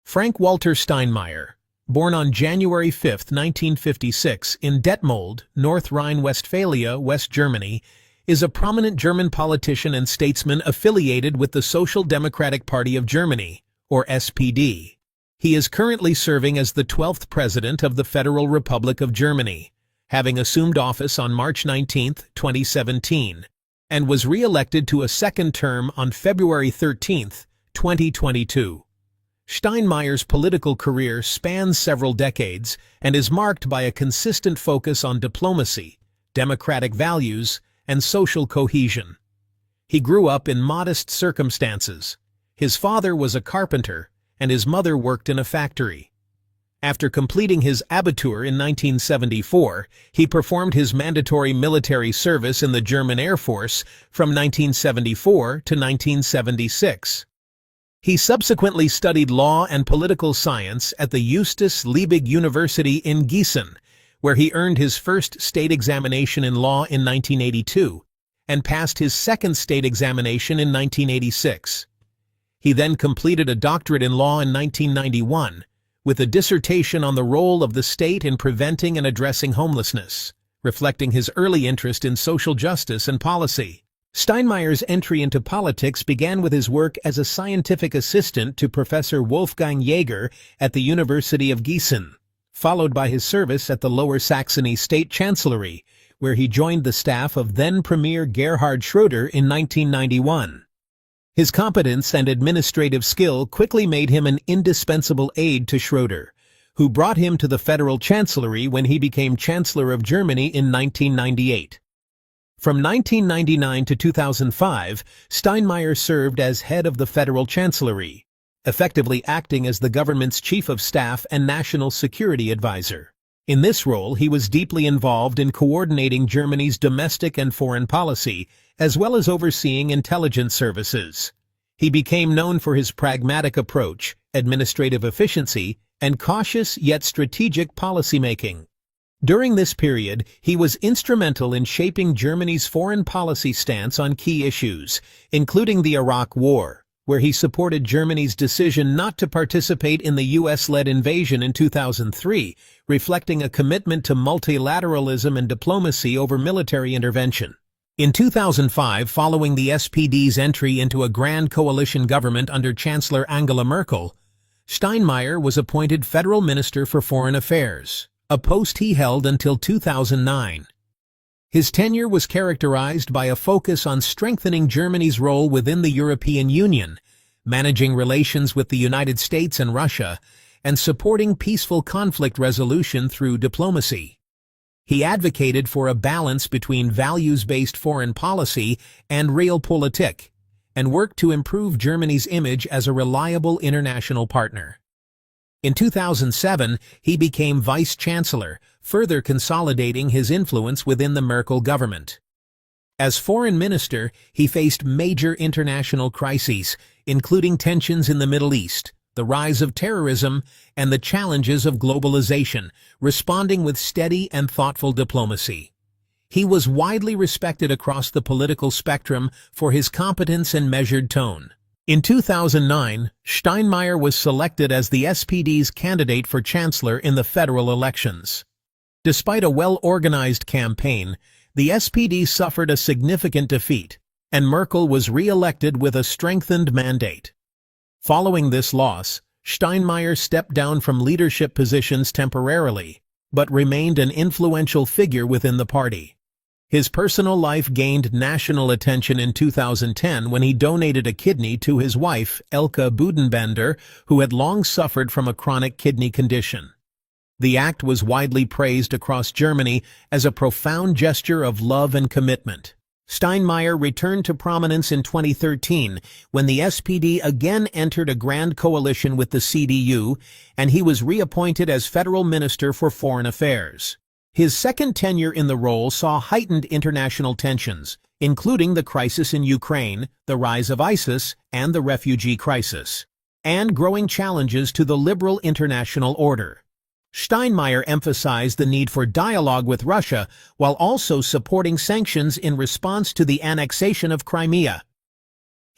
Frank-Walter Steinmeier, born on January 5, 1956 in Detmold, North Rhine-Westphalia, West Germany, is a prominent German politician and statesman affiliated with the Social Democratic Party of Germany, or SPD. He is currently serving as the 12th President of the Federal Republic of Germany, having assumed office on March 19, 2017, and was re-elected to a second term on February 13, 2022. Steinmeier's political career spans several decades and is marked by a consistent focus on diplomacy, democratic values, and social cohesion. He grew up in modest circumstances. His father was a carpenter, and his mother worked in a factory. After completing his Abitur in 1974, he performed his mandatory military service in the German Air Force from 1974 to 1976. He subsequently studied law and political science at the Justus Liebig University in Gießen, where he earned his first state examination in law in 1982 and passed his second state examination in 1986. He then completed a doctorate in law in 1991 with a dissertation on the role of the state in preventing and addressing homelessness, reflecting his early interest in social justice and policy. Steinmeier's entry into politics began with his work as a scientific assistant to Professor Wolfgang Jaeger at the University of Gießen, followed by his service at the Lower Saxony State Chancellery, where he joined the staff of then-Premier Gerhard Schröder in 1991. His competence and administrative skill quickly made him an indispensable aide to Schröder, who brought him to the Federal Chancellery when he became Chancellor of Germany in 1998. From 1999 to 2005, Steinmeier served as head of the Federal Chancellery, effectively acting as the government's chief of staff and national security advisor. In this role, he was deeply involved in coordinating Germany's domestic and foreign policy, as well as overseeing intelligence services. He became known for his pragmatic approach, administrative efficiency, and cautious yet strategic policymaking. During this period, he was instrumental in shaping Germany's foreign policy stance on key issues, including the Iraq War, where he supported Germany's decision not to participate in the U.S.-led invasion in 2003, reflecting a commitment to multilateralism and diplomacy over military intervention. In 2005, following the SPD's entry into a grand coalition government under Chancellor Angela Merkel, Steinmeier was appointed Federal Minister for Foreign Affairs, a post he held until 2009. His tenure was characterized by a focus on strengthening Germany's role within the European Union, managing relations with the United States and Russia, and supporting peaceful conflict resolution through diplomacy. He advocated for a balance between values-based foreign policy and realpolitik, and worked to improve Germany's image as a reliable international partner. In 2007, he became vice-chancellor, further consolidating his influence within the Merkel government. As foreign minister, he faced major international crises, including tensions in the Middle East, the rise of terrorism, and the challenges of globalization, responding with steady and thoughtful diplomacy. He was widely respected across the political spectrum for his competence and measured tone. In 2009, Steinmeier was selected as the SPD's candidate for chancellor in the federal elections. Despite a well-organized campaign, the SPD suffered a significant defeat, and Merkel was re-elected with a strengthened mandate. Following this loss, Steinmeier stepped down from leadership positions temporarily, but remained an influential figure within the party. His personal life gained national attention in 2010 when he donated a kidney to his wife, Elke Budenbender, who had long suffered from a chronic kidney condition. The act was widely praised across Germany as a profound gesture of love and commitment. Steinmeier returned to prominence in 2013 when the SPD again entered a grand coalition with the CDU, and he was reappointed as Federal Minister for Foreign Affairs. His second tenure in the role saw heightened international tensions, including the crisis in Ukraine, the rise of ISIS, and the refugee crisis, and growing challenges to the liberal international order. Steinmeier emphasized the need for dialogue with Russia while also supporting sanctions in response to the annexation of Crimea.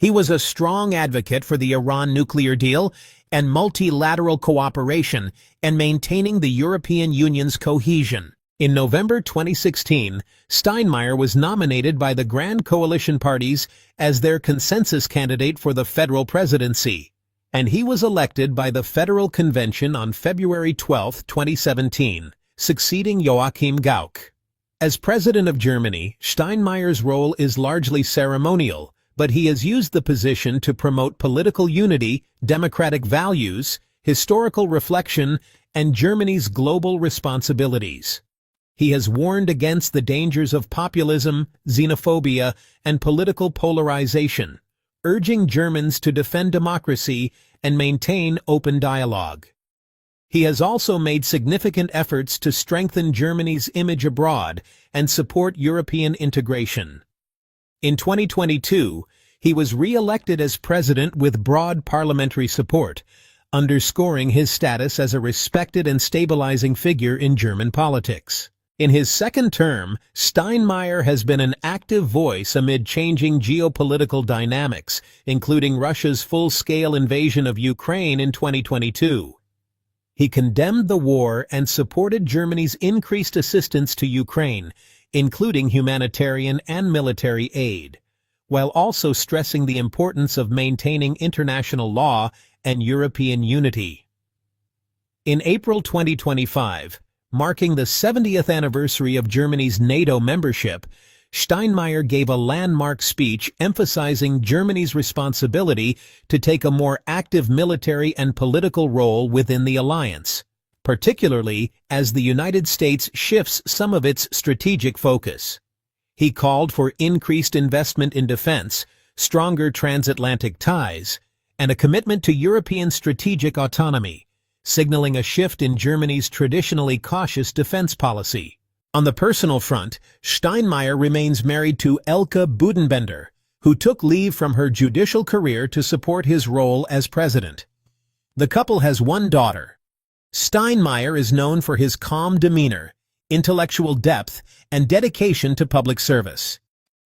He was a strong advocate for the Iran nuclear deal and multilateral cooperation and maintaining the European Union's cohesion. In November 2016, Steinmeier was nominated by the Grand Coalition parties as their consensus candidate for the federal presidency, and he was elected by the Federal Convention on February 12, 2017, succeeding Joachim Gauck. As President of Germany, Steinmeier's role is largely ceremonial, but he has used the position to promote political unity, democratic values, historical reflection, and Germany's global responsibilities. He has warned against the dangers of populism, xenophobia, and political polarization, urging Germans to defend democracy and maintain open dialogue. He has also made significant efforts to strengthen Germany's image abroad and support European integration. In 2022, he was re-elected as president with broad parliamentary support, underscoring his status as a respected and stabilizing figure in German politics. In his second term, Steinmeier has been an active voice amid changing geopolitical dynamics, including Russia's full-scale invasion of Ukraine in 2022. He condemned the war and supported Germany's increased assistance to Ukraine, including humanitarian and military aid, while also stressing the importance of maintaining international law and European unity. In April 2025, marking the 70th anniversary of Germany's NATO membership, Steinmeier gave a landmark speech emphasizing Germany's responsibility to take a more active military and political role within the alliance, particularly as the United States shifts some of its strategic focus. He called for increased investment in defense, stronger transatlantic ties, and a commitment to European strategic autonomy, signaling a shift in Germany's traditionally cautious defense policy. On the personal front, Steinmeier remains married to Elke Budenbender, who took leave from her judicial career to support his role as president. The couple has one daughter. Steinmeier is known for his calm demeanor, intellectual depth, and dedication to public service.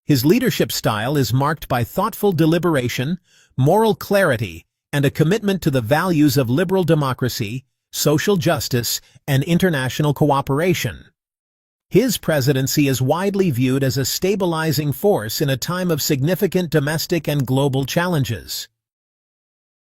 His leadership style is marked by thoughtful deliberation, moral clarity, and a commitment to the values of liberal democracy, social justice, and international cooperation. His presidency is widely viewed as a stabilizing force in a time of significant domestic and global challenges.